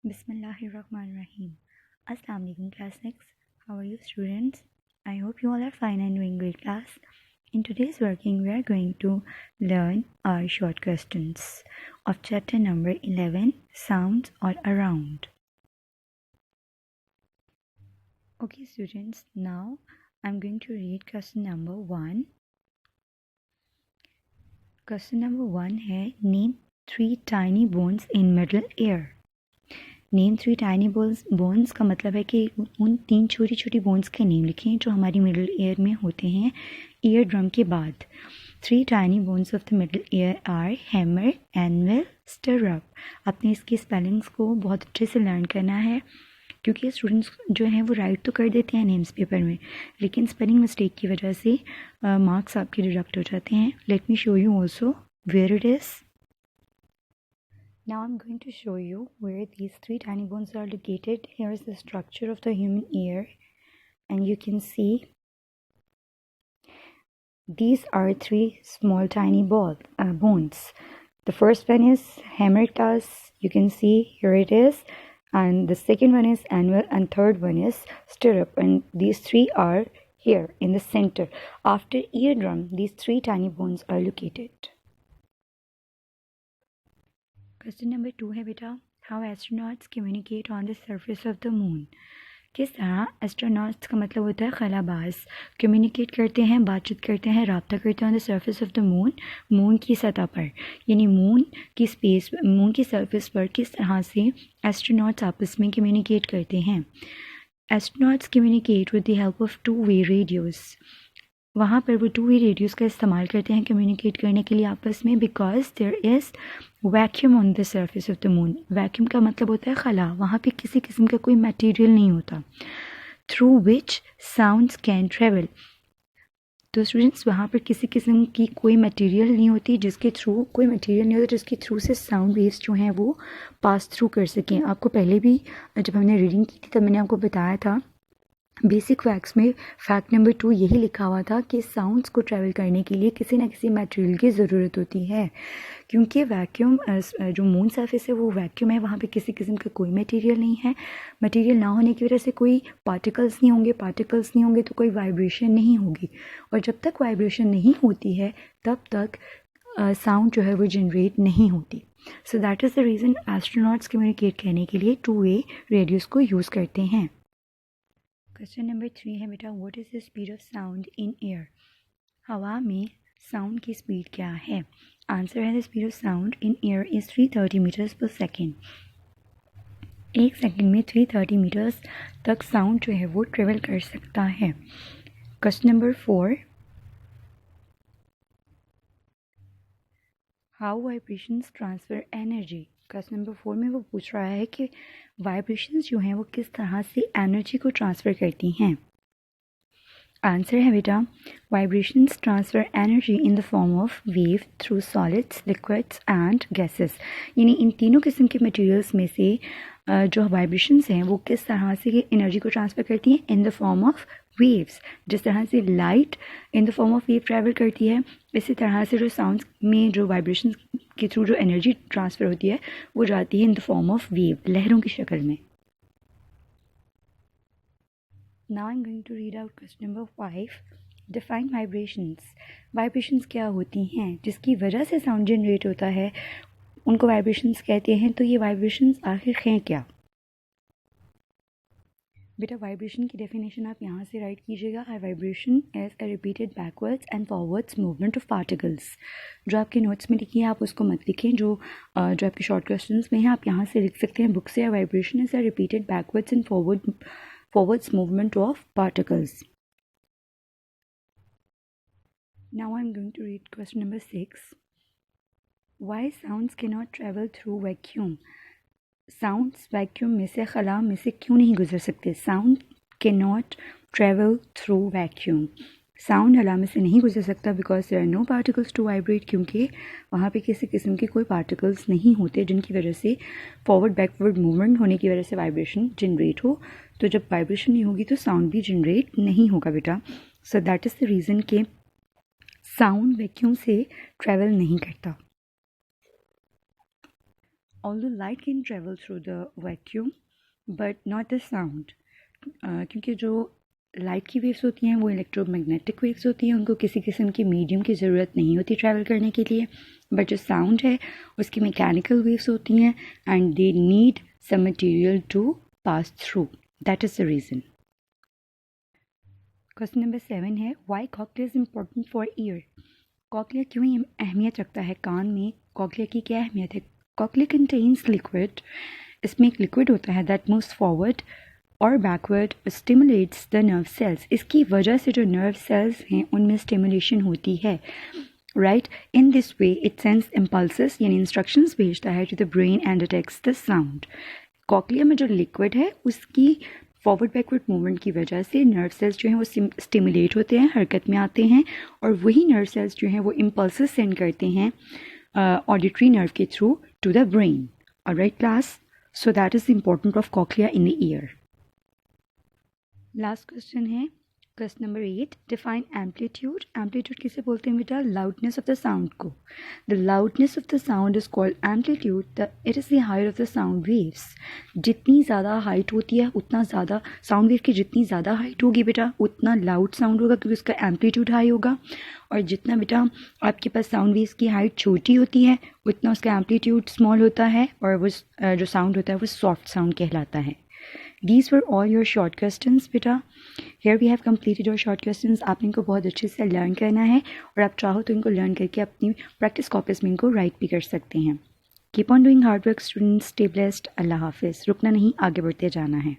Bismillahirrahmanirrahim. Assalamu alaikum class 6. How are you students? I hope you all are fine and doing great class. In today's working we are going to learn our short questions of chapter number 11, sounds or around. Okay students, now I'm going to read question number 1. Question number 1 है name 3 tiny bones in middle ear. Name 3 tiny bones का मतलब है कि उन 3 छोटी छोटी bones के name लिखें जो हमारी मिडिल ईयर में होते हैं ईयर ड्रम के बाद. 3 tiny bones of the middle ear are hammer, anvil, stirrup. आपने इसकी स्पेलिंग्स को बहुत अच्छे से लर्न करना है क्योंकि स्टूडेंट्स जो हैं वो राइट तो कर देते हैं नेम्स पेपर में, लेकिन स्पेलिंग मिस्टेक की वजह से मार्क्स आपके डिडक्ट हो जाते हैं. Let me show you also where it is. Now I'm going to show you where these 3 tiny bones are located. Here is the structure of the human ear and you can see these are 3 small tiny bones. The first one is hammer class, you can see here it is, and the second one is anvil and third one is stirrup, and these 3 are here in the center. After eardrum, these 3 tiny bones are located. Question number 2 है बेटा how astronauts communicate on the surface of the moon. किस तरह astronauts का मतलब होता है खलाबाज, communicate करते हैं, बातचीत करते हैं, रब्ता करते हैं on the surface of the moon, moon की सतह पर, यानी मून की सरफेस पर किस तरह से एस्ट्रोनॉट्स आपस में कम्युनिकेट करते हैं. Astronauts communicate with the help of 2-way radios. वहाँ पर वो 2-way रेडियोज़ का इस्तेमाल करते हैं कम्युनिकेट करने के लिए आपस में, because there is vacuum on the surface of the moon. Vacuum का मतलब होता है खला, वहाँ पे किसी किस्म का कोई मटेरियल नहीं होता. Through which sounds can travel. तो स्टूडेंट्स वहाँ पर किसी किस्म की कोई मटेरियल नहीं होती जिसके थ्रू से साउंड वेव्स जो हैं वो पास थ्रू कर सकें. आपको पहले भी जब हमने रीडिंग की थी तब मैंने आपको बताया था बेसिक फैक्ट्स में फैक्ट नंबर 2 यही लिखा हुआ था कि साउंड्स को ट्रैवल करने के लिए किसी न किसी मटेरियल की ज़रूरत होती है, क्योंकि वैक्यूम जो मून सरफेस है वो वैक्यूम है, वहाँ पे किसी किस्म का कोई मटेरियल नहीं है. मटेरियल ना होने की वजह से कोई पार्टिकल्स नहीं होंगे तो कोई वाइब्रेशन नहीं होगी, और जब तक वाइब्रेशन नहीं होती है तब तक साउंड जो है वो जनरेट नहीं होती. सो that is the reason astronauts communicate करने के लिए 2-way रेडियोज़ को यूज़ करते हैं. क्वेश्चन नंबर 3 है बेटा what is the speed of sound in air. हवा में साउंड की स्पीड क्या है. आंसर है the speed of sound in air is 330 metres per second. 1 second में 330 मीटर्स तक साउंड जो है वो ट्रेवल कर सकता है. Question number 4 how vibrations transfer energy. Question number 4 में वो पूछ रहा है कि वाइब्रेशंस जो हैं वो किस तरह से एनर्जी को ट्रांसफ़र करती हैं. आंसर है बेटा vibrations transfer energy in the form of wave through solids, liquids and gases. यानी इन तीनों किस्म के मटेरियल्स में से जो वाइब्रेशंस हैं वो किस तरह से एनर्जी को ट्रांसफ़र करती हैं in the form of waves. जिस तरह से light in the form of wave travel करती है, इसी तरह से जो साउंड्स में जो वाइब्रेशंस के थ्रू जो एनर्जी ट्रांसफ़र होती है वो जाती है in the form of wave, लहरों की शक्ल में. Now I'm going to read out question number 5. Define vibrations. Vibrations क्या होती हैं जिसकी वजह से साउंड जनरेट होता है, उनको वाइब्रेशंस कहते हैं. तो ये वाइब्रेशंस आखिर हैं क्या. बेटा वाइब्रेशन की डेफिनेशन आप यहाँ से राइट कीजिएगा. High vibration as a repeated backwards and forwards movement of particles. जो आपके नोट्स में लिखी है आप उसको मत लिखें, जो आपके शॉर्ट क्वेश्चंस में हैं आप यहाँ से लिख सकते हैं बुक से. Vibration is a repeated backwards and forwards movement of particles. Now I'm going to read question number 6. Why sounds cannot travel through vacuum. Sounds vacuum में से खला में से क्यों नहीं गुजर सकते. Sound cannot travel through vacuum. Sound हला में से नहीं गुजर सकता because there are no particles to vibrate, क्योंकि वहाँ पे किसी किस्म के कोई पार्टिकल्स नहीं होते जिनकी वजह से फॉरवर्ड बैकवर्ड मूवमेंट होने की वजह से वाइब्रेशन जनरेट हो. तो जब वाइब्रेशन नहीं होगी तो साउंड भी जनरेट नहीं होगा बेटा. सो दैट इज़ द रीज़न कि साउंड वैक्यूम से ट्रैवल नहीं करता. although light can travel through the vacuum but not the sound, क्योंकि जो लाइट की वेव्स होती हैं वो इलेक्ट्रोमैग्नेटिक वेव्स होती हैं, उनको किसी किस्म की मीडियम की ज़रूरत नहीं होती ट्रैवल करने के लिए, बट जो साउंड है उसकी मैकेनिकल वेव्स होती हैं and they need some material to pass through, that is the reason. Question number 7 है, why cochlea is important for ear. Cochlea क्यों अहमियत रखता है कान में, कॉक्लिया की क्या अहमियत है। कॉक्लिया कंटेन्स लिक्विड, इसमें एक लिक्विड होता है दैट मूव्स फॉरवर्ड और backward stimulates the nerve cells, इसकी वजह से जो नर्व सेल्स हैं उनमें स्टिमुलेशन होती है, right. In this way it sends impulses यानी इंस्ट्रक्शंस भेजता है to the brain and detects the sound. Cochlea में जो लिक्विड है उसकी फॉरवर्ड बैकवर्ड मूवमेंट की वजह से नर्व सेल्स जो हैं वो स्टिमुलेट होते हैं, हरकत में आते हैं, और वही नर्व सेल्स जो हैं वो इम्पल्सेस सेंड करते हैं ऑडिटरी नर्व के through to the brain. Alright class, so that is the important of cochlea in the ear. Last question है question number 8, define amplitude. Amplitude किसे बोलते हैं बेटा, लाउडनेस ऑफ द साउंड को। The loudness of the sound is called amplitude, it is the height of the sound waves. जितनी ज़्यादा height होती है उतना ज़्यादा साउंड वेव की जितनी ज़्यादा हाइट होगी बेटा उतना लाउड साउंड होगा, क्योंकि उसका एम्पलीट्यूड हाई होगा, और जितना बेटा आपके पास साउंड वेव्स की हाइट छोटी होती है उतना उसका एम्पलीट्यूड स्मॉल होता है, और वो जो साउंड होता है वो सॉफ्ट साउंड कहलाता है। These were all your short questions बेटा। Here we have completed your short questions। आपने इनको बहुत अच्छे से लर्न करना है, और आप चाहो तो इनको लर्न करके अपनी प्रैक्टिस कॉपीज में इनको राइट भी कर सकते हैं। Keep on doing hard work students, stay blessed। अल्लाह हाफिज़। रुकना नहीं, आगे बढ़ते जाना है।